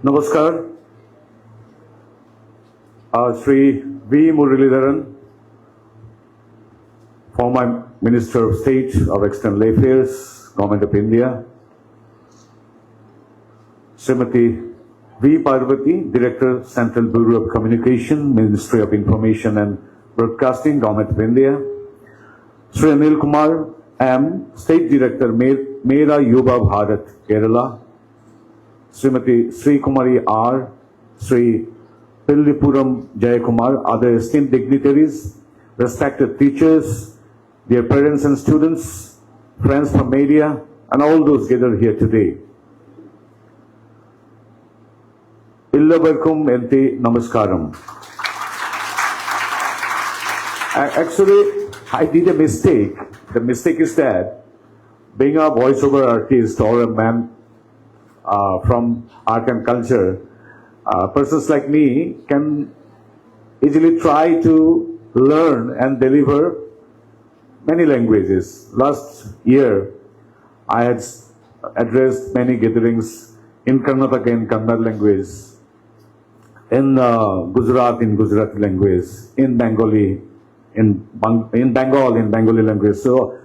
Namaskar, Sri V. Muraleedharan, former Minister of State of External Affairs, Government of India, Srimati V. Parvati, Director, Central Bureau of Communication, Ministry of Information and Broadcasting, Government of India, Sri Anil Kumar M., State Director, Mera Yuva Bharat, Kerala, Srimati Sri Kumari R., Sri Pillipuram Jayakumar, other esteemed dignitaries, respected teachers, dear parents and students, friends from media, and all those gathered here today. Illavarkum ente namaskaram. Actually, I did a mistake. The mistake is that being a voiceover artist or a man from art and culture, persons like me can easily try to learn and deliver many languages. Last year, I had addressed many gatherings in Karnataka in Kannada language, in Gujarat in Gujarati language, in Bengali in Bengali language. So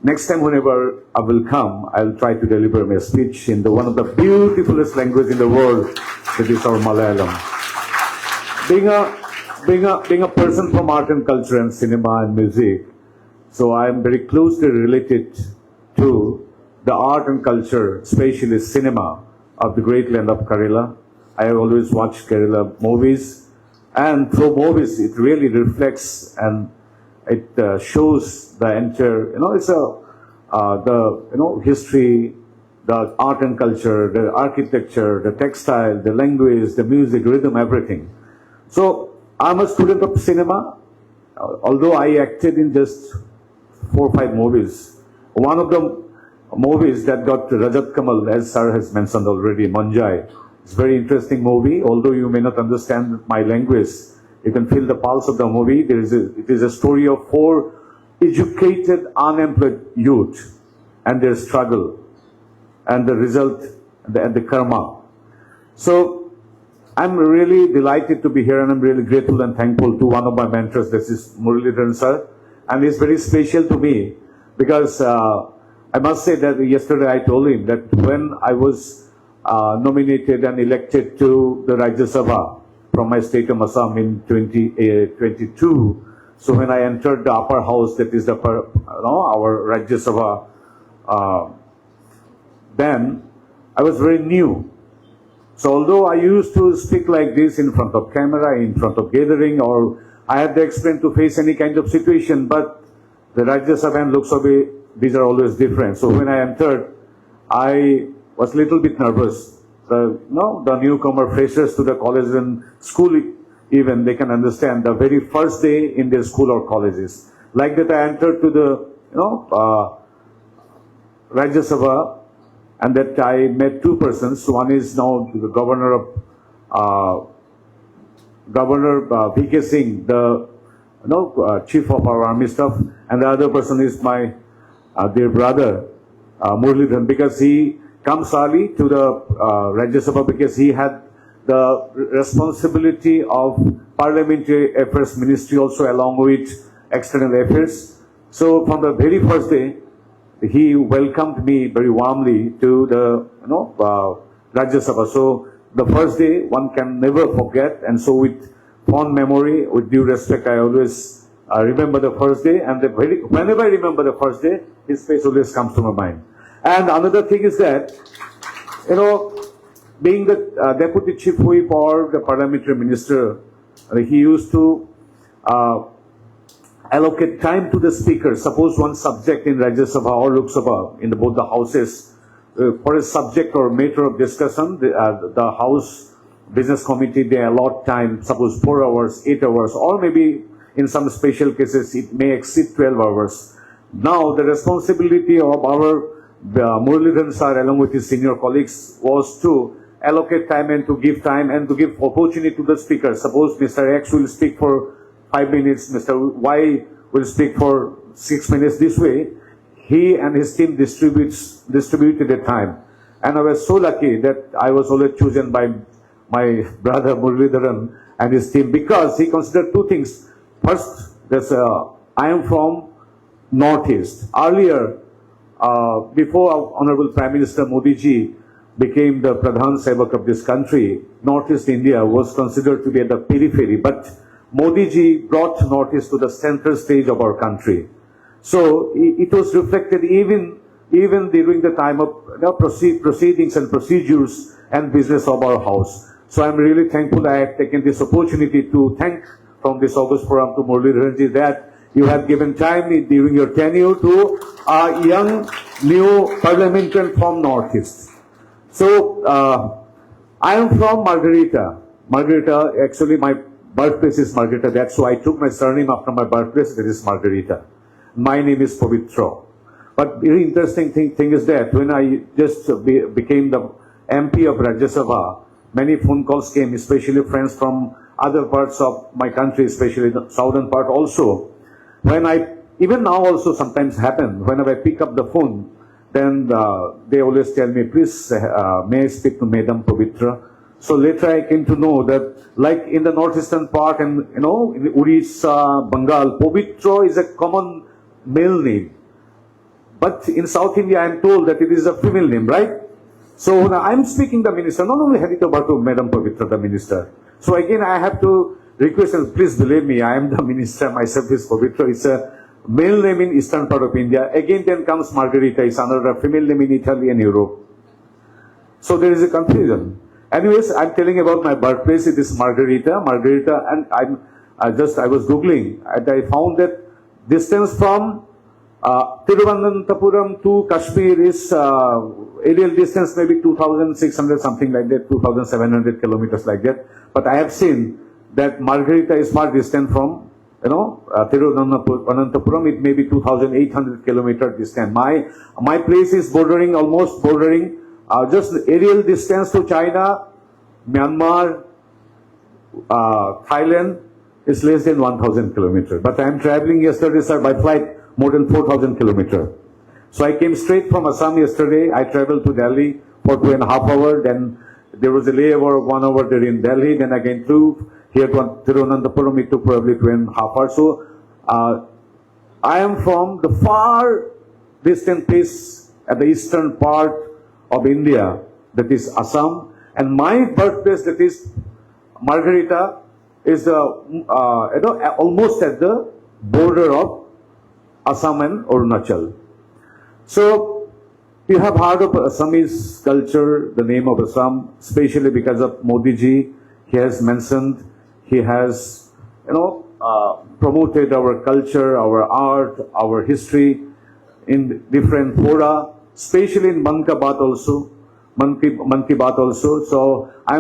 next time whenever I will come, I'll try to deliver my speech in one of the beautifulest languages in the world, that is our Malayalam. Being a person from art and culture and cinema and music, so I am very closely related to the art and culture, especially cinema of the great land of Kerala. I have always watched Kerala movies, and through movies it really reflects and it shows the entire, it's the history, the art and culture, the architecture, the textile, the language, the music, rhythm, everything. So I'm a student of cinema, although I acted in just 4 or 5 movies. One of the movies that got Rajat Kamal, as sir has mentioned already, Manjai. It's a very interesting movie, although you may not understand my language. You can feel the pulse of the movie. It is a story of 4 educated, unemployed youth and their struggle and the result and the karma. So I'm really delighted to be here, and I'm really grateful and thankful to one of my mentors, this is Muraleedharan sir. And it's very special to me because I must say that yesterday I told him that when I was nominated and elected to the Rajya Sabha from my state of Assam in 2022. So when I entered the upper house, that is our Rajya Sabha, then I was very new. So although I used to speak like this in front of camera, in front of gathering, or I had the experience to face any kind of situation, but the Rajya Sabha and Lok Sabha, these are always different. So when I entered, I was a little bit nervous. The newcomer freshers to the college and school, even they can understand the very first day in their school or colleges. Like that, I entered to the Rajya Sabha, and that I met 2 persons. One is now the Governor V.K. Singh, the chief of our army staff, and the other person is my dear brother Muraleedharan, because he comes early to the Rajya Sabha because he had the responsibility of Parliamentary Affairs Ministry also along with External Affairs. So from the very first day, he welcomed me very warmly to the Rajya Sabha. So the first day one can never forget, and so with fond memory, with due respect, I always remember the first day, and whenever I remember the first day, his face always comes to my mind. And another thing is that, being the Deputy Chief Whip or the Parliamentary Minister, he used to allocate time to the speaker. Suppose one subject in Rajya Sabha or Lok Sabha, in both the houses, for a subject or matter of discussion, the House Business Committee, they allot time, suppose 4 hours, 8 hours, or maybe in some special cases, it may exceed 12 hours. Now, the responsibility of our Muraleedharan sir, along with his senior colleagues, was to allocate time and to give time and to give opportunity to the speaker. Suppose Mr. X will speak for 5 minutes, Mr. Y will speak for 6 minutes. This way, he and his team distributed the time. And I was so lucky that I was always chosen by my brother Muraleedharan and his team, because he considered two things. First, I am from Northeast. Earlier, before Honorable Prime Minister Modi ji became the Pradhan Sevak of this country, Northeast India was considered to be at the periphery. But Modi ji brought Northeast to the center stage of our country. So it was reflected even during the time of proceedings and procedures and business of our house. So I'm really thankful I have taken this opportunity to thank from this August forum to Muraleedharan ji that you have given time during your tenure to a young new parliamentarian from Northeast. So I am from Margarita. Margarita, actually my birthplace is Margarita. That's why I took my surname after my birthplace. That is Margarita. My name is Pavitra. But very interesting thing is that when I just became the MP of Rajya Sabha, many phone calls came, especially friends from other parts of my country, especially the southern part also. When even now also sometimes happen, whenever I pick up the phone, then they always tell me, please, may I speak to Madam Pavitra? So later I came to know that, like in the northeastern part and, in Odisha, Bengal, Pavitra is a common male name. But in South India, I am told that it is a female name, right? So now I'm speaking the minister, not only Harita Batu, Madam Pavitra, the minister. So again, I have to request, and please believe me, I am the minister, myself is Pavitra. It's a male name in eastern part of India. Again, then comes Margarita, it's another female name in Italy and Europe. So there is a confusion. Anyways, I'm telling about my birthplace. It is Margarita, and I was Googling, and I found that distance from Thiruvananthapuram to Kashmir is aerial distance maybe 2,600 something like that, 2,700 kilometers like that. But I have seen that Margarita is far distant from, Thiruvananthapuram. It may be 2,800 kilometer distant. My place is almost bordering, just aerial distance to China, Myanmar, Thailand is less than 1,000 kilometers. But I am traveling yesterday, sir, by flight more than 4,000 kilometers. So I came straight from Assam yesterday. I traveled to Delhi for 2.5 hours. Then there was a layover of 1 hour there in Delhi. Then again flew here to Thiruvananthapuram. It took probably 2.5 hours. So I am from the far distant place at the eastern part of India, that is Assam. And my birthplace, that is Margarita, is almost at the border of Assam and Arunachal. So you have heard of Assamese culture, the name of Assam, especially because of Modi ji. He has mentioned, he has, promoted our culture, our art, our history in different fora, especially in Man Ki Baat also. Man Ki Baat also. So I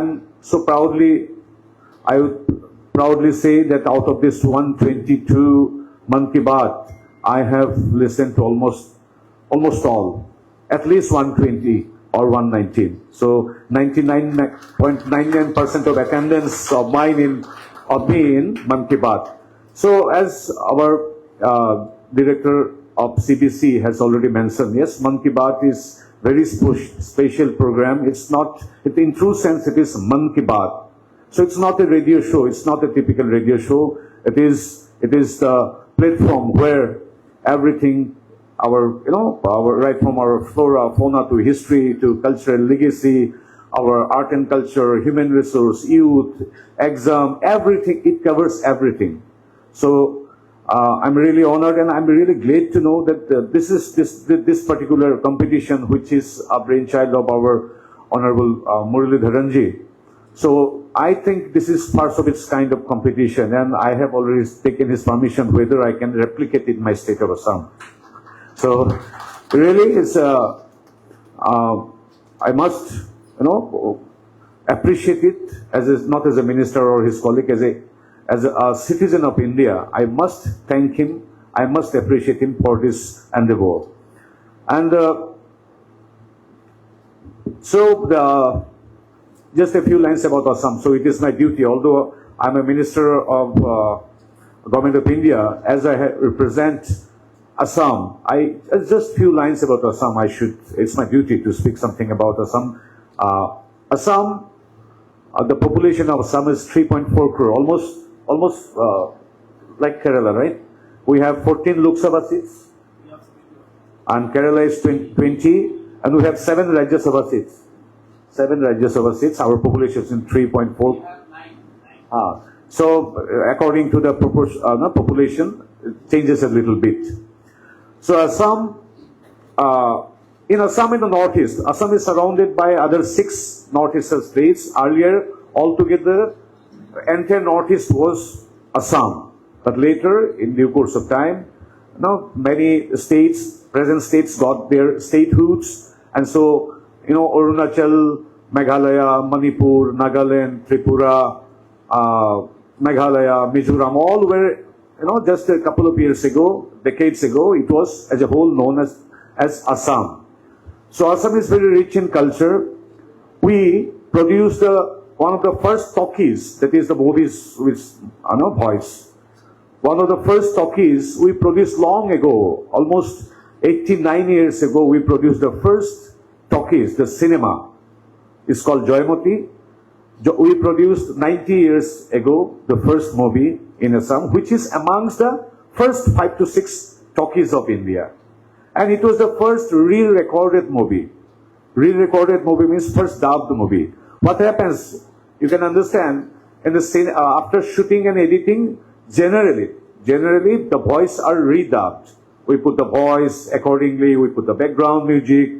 would proudly say that out of this 122 Man Ki Baat, I have listened to almost all, at least 120 or 119. So 99.99% of attendance of me in Man Ki Baat. So as our director of CBC has already mentioned, yes, Man Ki Baat is very special program. It's not, in true sense, it is Man Ki Baat. So it's not a radio show. It's not a typical radio show. It is the platform where everything, right from our flora, fauna to history to cultural legacy, our art and culture, human resource, youth, exam, everything, it covers everything. So I'm really honored and I'm really glad to know that this particular competition, which is a brainchild of our Honorable Muraleedharan ji. So I think this is first of its kind of competition, and I have already taken his permission whether I can replicate it in my state of Assam. So really, it's I must appreciate it not as a minister or his colleague, as a citizen of India. I must thank him. I must appreciate him for this endeavor. And just a few lines about Assam. So it is my duty, although I'm a minister of Government of India, as I represent Assam, just few lines about Assam. It's my duty to speak something about Assam. Assam The population of Assam is 3.4 crore, almost like Kerala, right? We have 14 Lok Sabha seats, and Kerala is 20, and we have 7 Rajya Sabha seats. 7 Rajya Sabha seats. Our population is in 3.4. So according to the population, it changes a little bit. So Assam, in Assam in the northeast, Assam is surrounded by other 6 northeastern states. Earlier, altogether, entire northeast was Assam. But later, in due course of time, now many states, present states, got their statehoods, and so Arunachal, Meghalaya, Manipur, Nagaland, Tripura, Meghalaya, Mizoram, all were just a couple of years ago, decades ago, it was as a whole known as Assam. So Assam is very rich in culture. We produced one of the first talkies, that is the movies with voice. One of the first talkies we produced long ago, almost 89 years ago, we produced the first talkies, the cinema. It's called Joymoti. We produced 90 years ago the first movie in Assam, which is amongst the first 5 to 6 talkies of India. And it was the first re-recorded movie. Re-recorded movie means first dubbed movie. What happens, you can understand, in the scene, after shooting and editing, generally the voice are redubbed. We put the voice accordingly, we put the background music,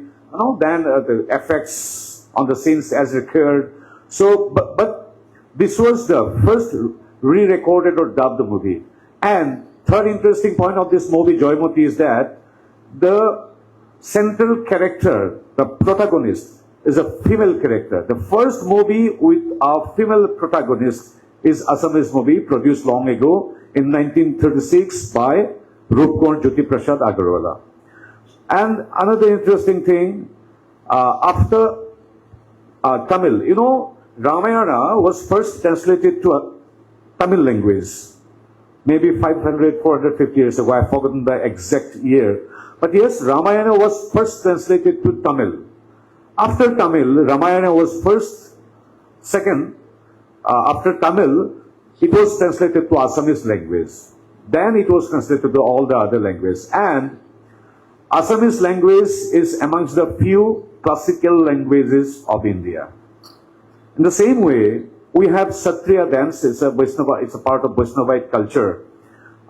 then the effects on the scenes as occurred. So, but this was the first re-recorded or dubbed movie. And third interesting point of this movie, Joymoti, is that the central character, the protagonist, is a female character. The first movie with a female protagonist is Assamese movie produced long ago in 1936 by Rupkon Jyoti Prasad Agarwala. And another interesting thing, after Tamil, Ramayana was first translated to a Tamil language, maybe 500, 450 years ago. I've forgotten the exact year. But yes, Ramayana was first translated to Tamil. After Tamil, Ramayana was second, after Tamil, it was translated to Assamese language. Then it was translated to all the other languages. And Assamese language is amongst the few classical languages of India. In the same way, we have Satriya dance. It's a part of Vaishnavite culture.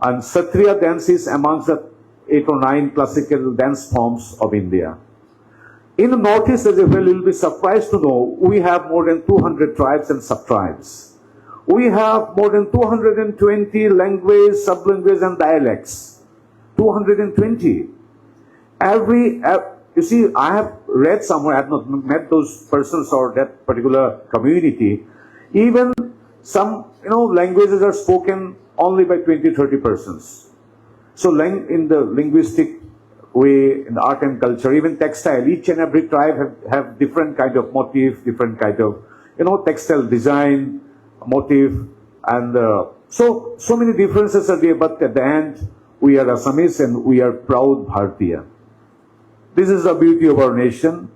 And Satriya dance is amongst the 8 or 9 classical dance forms of India. In the Northeast, as well, you'll be surprised to know, we have more than 200 tribes and sub-tribes. We have more than 220 languages, sub-languages and dialects. 220. You see, I have read somewhere, I have not met those persons or that particular community. Even some, languages are spoken only by 20, 30 persons. So in the linguistic way, in the art and culture, even textile, each and every tribe have different kind of motif, different kind of, textile design, motif, and so many differences are there, but at the end, we are Assamese and we are proud Bharatiya. This is the beauty of our nation,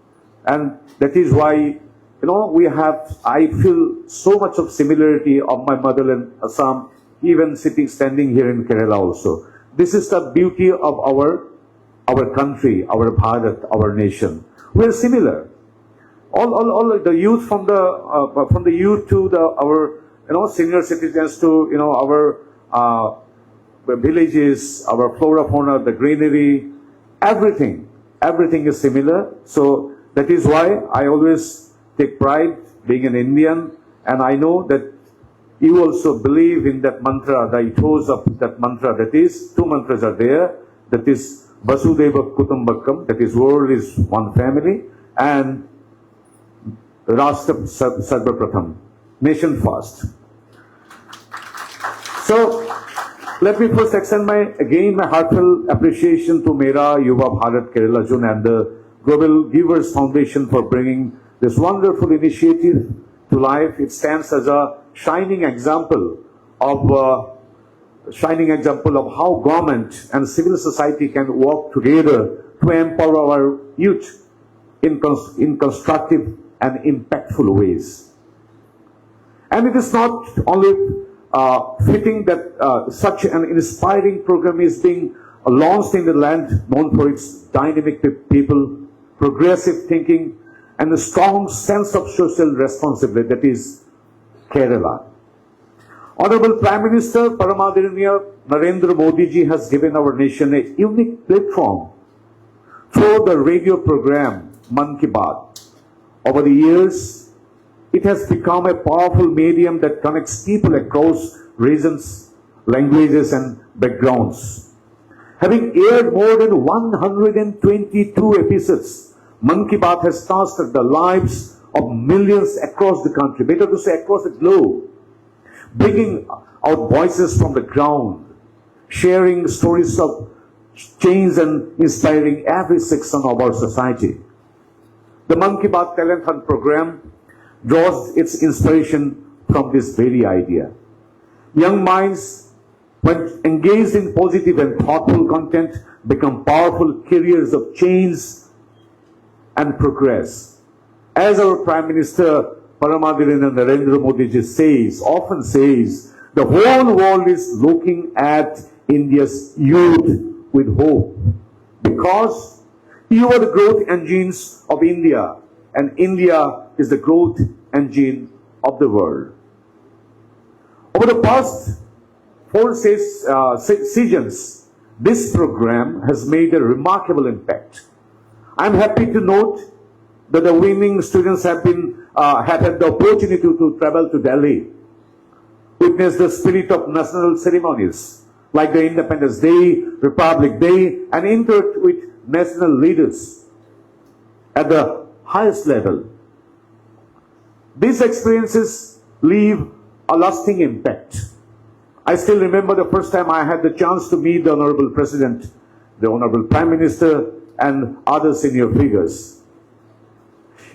and that is why, I feel so much of similarity of my motherland, Assam, even standing here in Kerala also. This is the beauty of our country, our Bharat, our nation. We are similar. All the youth from the youth to our senior citizens to our villages, our flora fauna, the greenery, everything is similar. So that is why I always take pride being an Indian, and I know that you also believe in that mantra, the ethos of that mantra. That is, 2 mantras are there. That is Vasudeva Kutumbakam, that is world is one family, and Rashtra Sarva Pratham, nation first. So, let me first extend my heartfelt appreciation to Mera Yuva Bharat Kerala June and the Global Givers Foundation for bringing this wonderful initiative to life. It stands as a shining example of how government and civil society can work together to empower our youth in constructive and impactful ways. And it is not only fitting that such an inspiring program is being launched in the land known for its dynamic people, progressive thinking, and a strong sense of social responsibility, that is Kerala. Honorable Prime Minister Paramadaniniya Narendra Modi ji has given our nation a unique platform through the radio program Man Ki Baat. Over the years, it has become a powerful medium that connects people across regions, languages and backgrounds. Having aired more than 122 episodes, Man Ki Baat has touched the lives of millions across the country, better to say across the globe, bringing out voices from the ground, sharing stories of change and inspiring every section of our society. The Man Ki Baat Talent Hunt program draws its inspiration from this very idea. Young minds, when engaged in positive and thoughtful content, become powerful carriers of change and progress. As our Prime Minister Paramadaniniya Narendra Modi ji often says, the whole world is looking at India's youth with hope, because you are the growth engines of India, and India is the growth engine of the world. Over the past 4 seasons, this program has made a remarkable impact. I am happy to note that the winning students have had the opportunity to travel to Delhi, witness the spirit of national ceremonies like the Independence Day, Republic Day, and interact with national leaders at the highest level. These experiences leave a lasting impact. I still remember the first time I had the chance to meet the Honorable President, the Honorable Prime Minister, and other senior figures.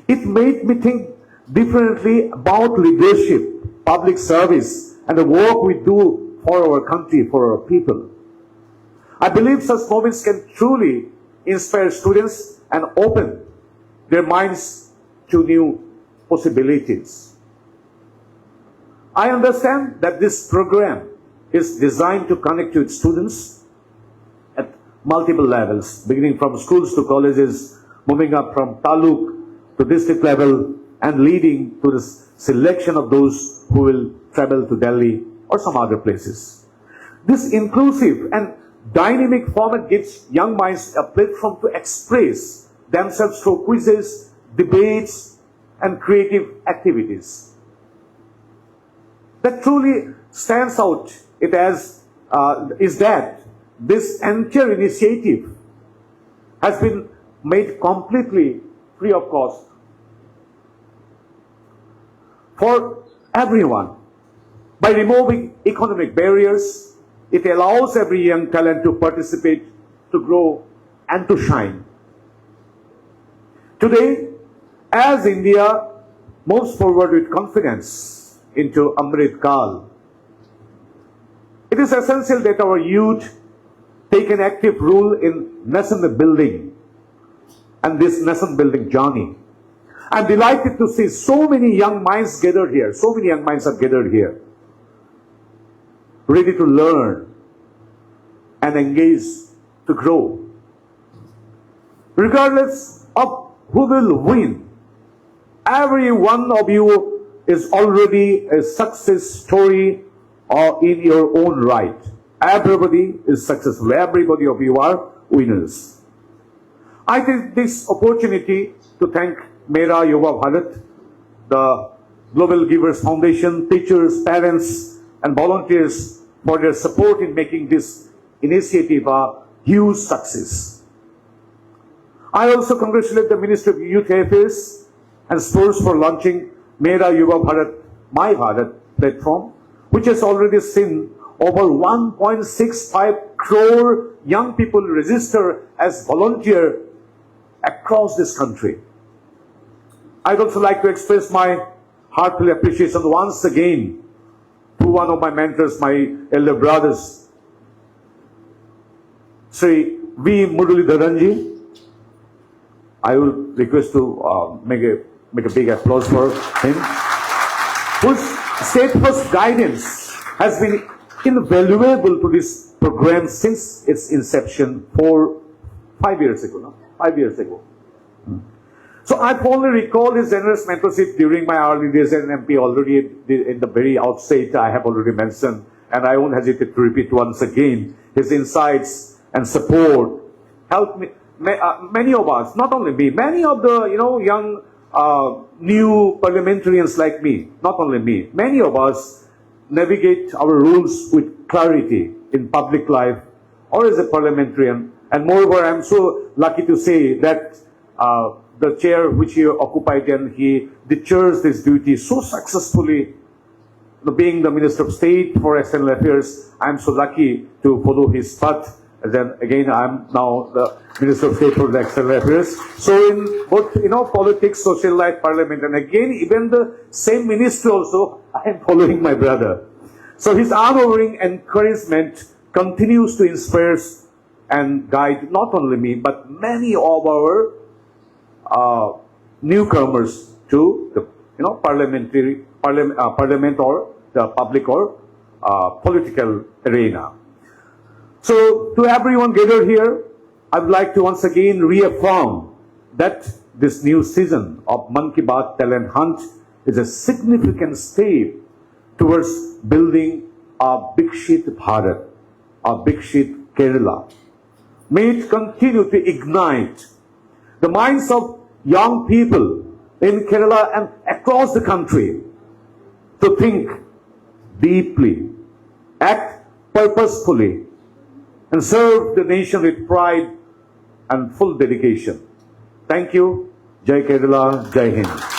It made me think differently about leadership, public service, and the work we do for our country, for our people. I believe such moments can truly inspire students and open their minds to new possibilities. I understand that this program is designed to connect with students at multiple levels, beginning from schools to colleges, moving up from taluk to district level, and leading to the selection of those who will travel to Delhi or some other places. This inclusive and dynamic format gives young minds a platform to express themselves through quizzes, debates, and creative activities. That truly stands out is that this entire initiative has been made completely free of cost for everyone. By removing economic barriers, it allows every young talent to participate, to grow, and to shine. Today, as India moves forward with confidence into Amrit Kal, it is essential that our youth take an active role in nation building and this nation building journey. I'm delighted to see so many young minds gathered here. So many young minds are gathered here, ready to learn and engage to grow. Regardless of who will win, every one of you is already a success story or in your own right. Everybody is successful. Everybody of you are winners. I take this opportunity to thank Mera Yuva Bharat, the Global Givers Foundation, teachers, parents, and volunteers for their support in making this initiative a huge success. I also congratulate the Ministry of Youth Affairs and Sports for launching Mera Yuva Bharat, My Bharat platform, which has already seen over 1.65 crore young people register as volunteers across this country. I'd also like to express my heartfelt appreciation once again to one of my mentors, my elder brothers, Sri V. Muraleedharan ji. I will request to make a big applause for him, whose State First guidance has been invaluable to this program since its inception 5 years ago. No? 5 years ago. So I fondly recall his generous mentorship during my early days as an MP already in the very outset I have already mentioned, and I won't hesitate to repeat once again. His insights and support helped me, many of us, not only me, many of the young new parliamentarians like me, not only me, many of us navigate our rules with clarity in public life or as a parliamentarian. And moreover, I'm so lucky to say that the chair which he occupied, and he discharged his duty so successfully. Being the Minister of State for External Affairs, I'm so lucky to follow his path. And then again, I'm now the Minister of State for the External Affairs. So in both, politics, social life, parliament, and again, even the same ministry also, I am following my brother. So his unwavering encouragement continues to inspire and guide not only me, but many of our newcomers to the parliament or the public or political arena. So to everyone gathered here, I would like to once again reaffirm that this new season of Man Ki Baat Talent Hunt is a significant step towards building a Bikshit Bharat, a Bikshit Kerala. May it continue to ignite the minds of young people in Kerala and across the country to think deeply, act purposefully, and serve the nation with pride and full dedication. Thank you. Jai Kerala, Jai Hind.